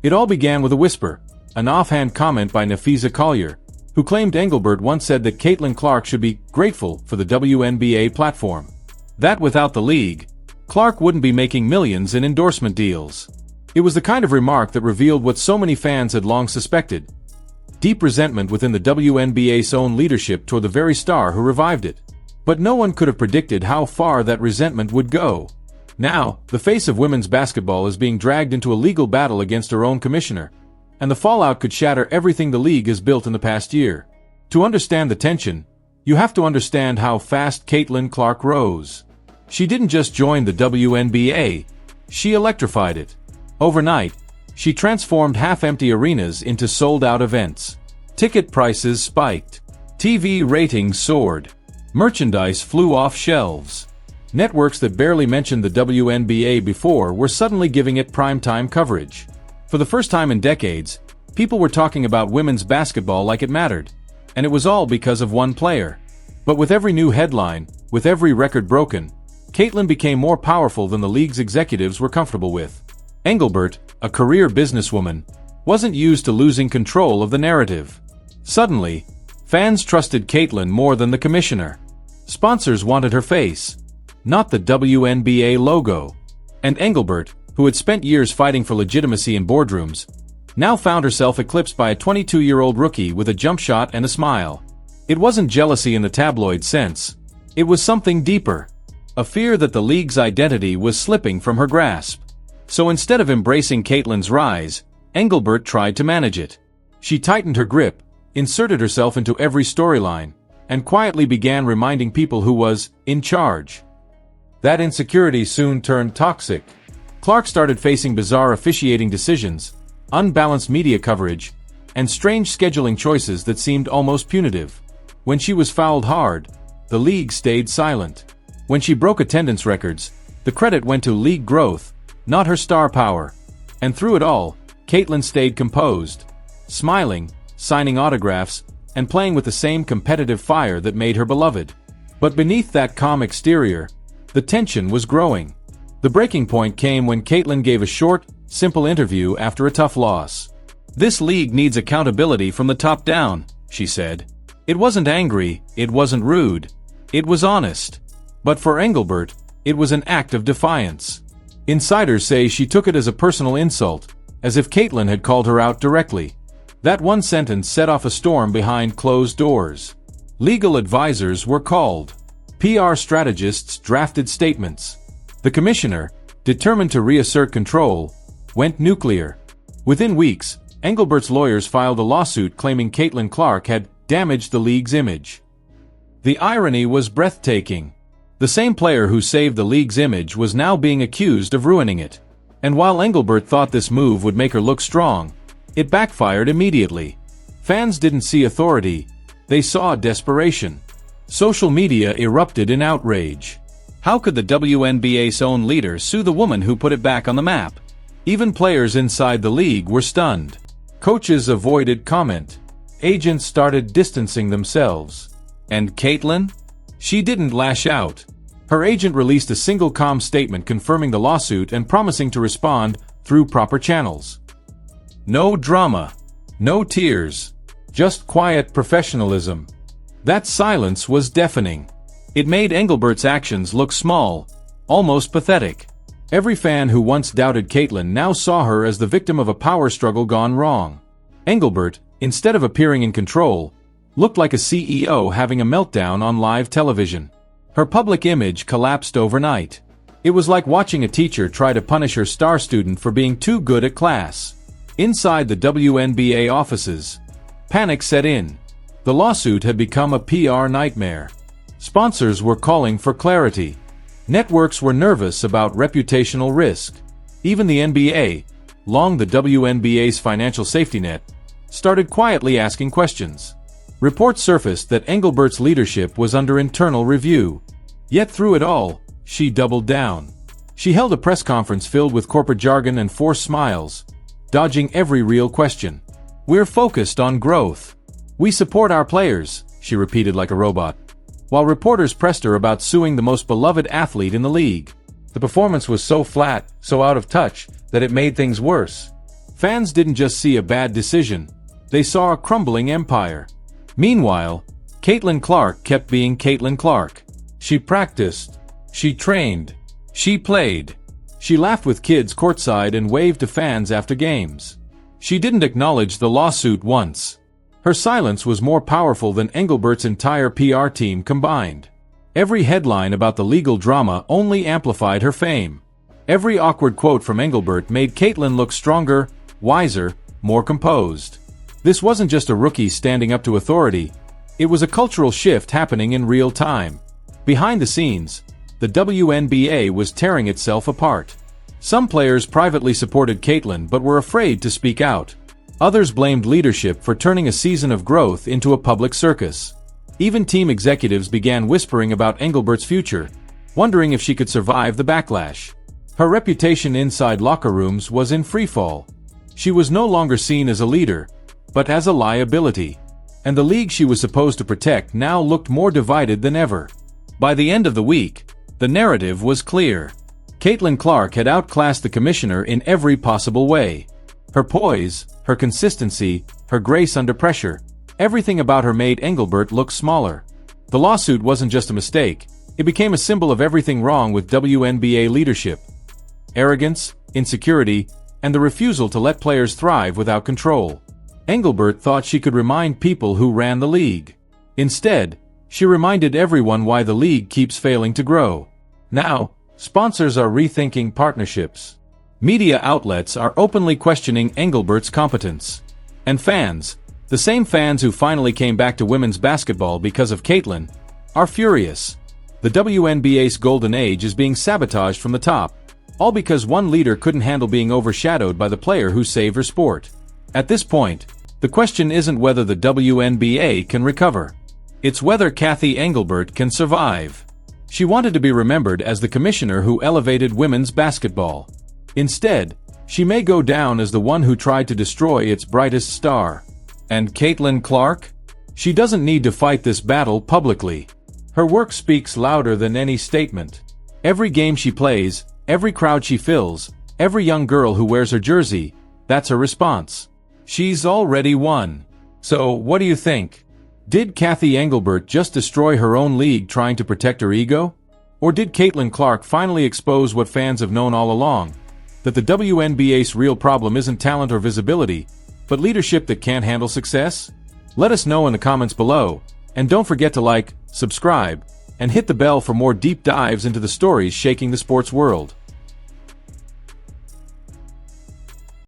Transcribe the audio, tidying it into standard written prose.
It all began with a whisper, an offhand comment by Napheesa Collier, who claimed Engelbert once said that Caitlin Clark should be grateful for the WNBA platform. That without the league, Clark wouldn't be making millions in endorsement deals. It was the kind of remark that revealed what so many fans had long suspected: deep resentment within the WNBA's own leadership toward the very star who revived it. But no one could have predicted how far that resentment would go. Now, the face of women's basketball is being dragged into a legal battle against her own commissioner, and the fallout could shatter everything the league has built in the past year. To understand the tension, you have to understand how fast Caitlin Clark rose. She didn't just join the WNBA, she electrified it. Overnight, she transformed half-empty arenas into sold-out events. Ticket prices spiked. TV ratings soared. Merchandise flew off shelves. Networks that barely mentioned the WNBA before were suddenly giving it primetime coverage. For the first time in decades, people were talking about women's basketball like it mattered. And it was all because of one player. But with every new headline, with every record broken, Caitlin became more powerful than the league's executives were comfortable with. Engelbert, a career businesswoman, wasn't used to losing control of the narrative. Suddenly, fans trusted Caitlin more than the commissioner. Sponsors wanted her face, not the WNBA logo. And Engelbert, who had spent years fighting for legitimacy in boardrooms, now found herself eclipsed by a 22-year-old rookie with a jump shot and a smile. It wasn't jealousy in the tabloid sense. It was something deeper. A fear that the league's identity was slipping from her grasp. So instead of embracing Caitlin's rise, Engelbert tried to manage it. She tightened her grip, inserted herself into every storyline, and quietly began reminding people who was in charge. That insecurity soon turned toxic. Clark started facing bizarre officiating decisions, unbalanced media coverage, and strange scheduling choices that seemed almost punitive. When she was fouled hard, the league stayed silent. When she broke attendance records, the credit went to league growth, not her star power. And through it all, Caitlin stayed composed, smiling, signing autographs, and playing with the same competitive fire that made her beloved. But beneath that calm exterior, the tension was growing. The breaking point came when Caitlin gave a short, simple interview after a tough loss. "This league needs accountability from the top down," she said. It wasn't angry, it wasn't rude. It was honest. But for Engelbert, it was an act of defiance. Insiders say she took it as a personal insult, as if Caitlin had called her out directly. That one sentence set off a storm behind closed doors. Legal advisors were called. PR strategists drafted statements. The commissioner, determined to reassert control, went nuclear. Within weeks, Engelbert's lawyers filed a lawsuit claiming Caitlin Clark had damaged the league's image. The irony was breathtaking. The same player who saved the league's image was now being accused of ruining it. And while Engelbert thought this move would make her look strong, it backfired immediately. Fans didn't see authority, they saw desperation. Social media erupted in outrage. How could the WNBA's own leader sue the woman who put it back on the map? Even players inside the league were stunned. Coaches avoided comment. Agents started distancing themselves. And Caitlin? She didn't lash out. Her agent released a single calm statement confirming the lawsuit and promising to respond through proper channels. No drama. No tears. Just quiet professionalism. That silence was deafening. It made Engelbert's actions look small, almost pathetic. Every fan who once doubted Caitlin now saw her as the victim of a power struggle gone wrong. Engelbert, instead of appearing in control, looked like a CEO having a meltdown on live television. Her public image collapsed overnight. It was like watching a teacher try to punish her star student for being too good at class. Inside the WNBA offices, panic set in. The lawsuit had become a PR nightmare. Sponsors were calling for clarity. Networks were nervous about reputational risk. Even the NBA, long the WNBA's financial safety net, started quietly asking questions. Reports surfaced that Engelbert's leadership was under internal review. Yet through it all, she doubled down. She held a press conference filled with corporate jargon and forced smiles, dodging every real question. "We're focused on growth. We support our players," she repeated like a robot. While reporters pressed her about suing the most beloved athlete in the league, the performance was so flat, so out of touch, that it made things worse. Fans didn't just see a bad decision, they saw a crumbling empire. Meanwhile, Caitlin Clark kept being Caitlin Clark. She practiced. She trained. She played. She laughed with kids courtside and waved to fans after games. She didn't acknowledge the lawsuit once. Her silence was more powerful than Engelbert's entire PR team combined. Every headline about the legal drama only amplified her fame. Every awkward quote from Engelbert made Caitlin look stronger, wiser, more composed. This wasn't just a rookie standing up to authority. It was a cultural shift happening in real time. Behind the scenes, the WNBA was tearing itself apart. Some players privately supported Caitlin but were afraid to speak out. Others blamed leadership for turning a season of growth into a public circus. Even team executives began whispering about Engelbert's future, wondering if she could survive the backlash. Her reputation inside locker rooms was in freefall. She was no longer seen as a leader, but as a liability. And the league she was supposed to protect now looked more divided than ever. By the end of the week, the narrative was clear. Caitlin Clark had outclassed the commissioner in every possible way. Her poise, her consistency, her grace under pressure, everything about her made Engelbert look smaller. The lawsuit wasn't just a mistake, it became a symbol of everything wrong with WNBA leadership. Arrogance, insecurity, and the refusal to let players thrive without control. Engelbert thought she could remind people who ran the league. Instead, she reminded everyone why the league keeps failing to grow. Now, sponsors are rethinking partnerships. Media outlets are openly questioning Engelbert's competence. And fans, the same fans who finally came back to women's basketball because of Caitlin, are furious. The WNBA's golden age is being sabotaged from the top, all because one leader couldn't handle being overshadowed by the player who saved her sport. At this point, the question isn't whether the WNBA can recover. It's whether Cathy Engelbert can survive. She wanted to be remembered as the commissioner who elevated women's basketball. Instead, she may go down as the one who tried to destroy its brightest star. And Caitlin Clark? She doesn't need to fight this battle publicly. Her work speaks louder than any statement. Every game she plays, every crowd she fills, every young girl who wears her jersey, that's her response. She's already won. So, what do you think? Did Cathy Engelbert just destroy her own league trying to protect her ego? Or did Caitlin Clark finally expose what fans have known all along? That the WNBA's real problem isn't talent or visibility, but leadership that can't handle success? Let us know in the comments below, and don't forget to like, subscribe, and hit the bell for more deep dives into the stories shaking the sports world.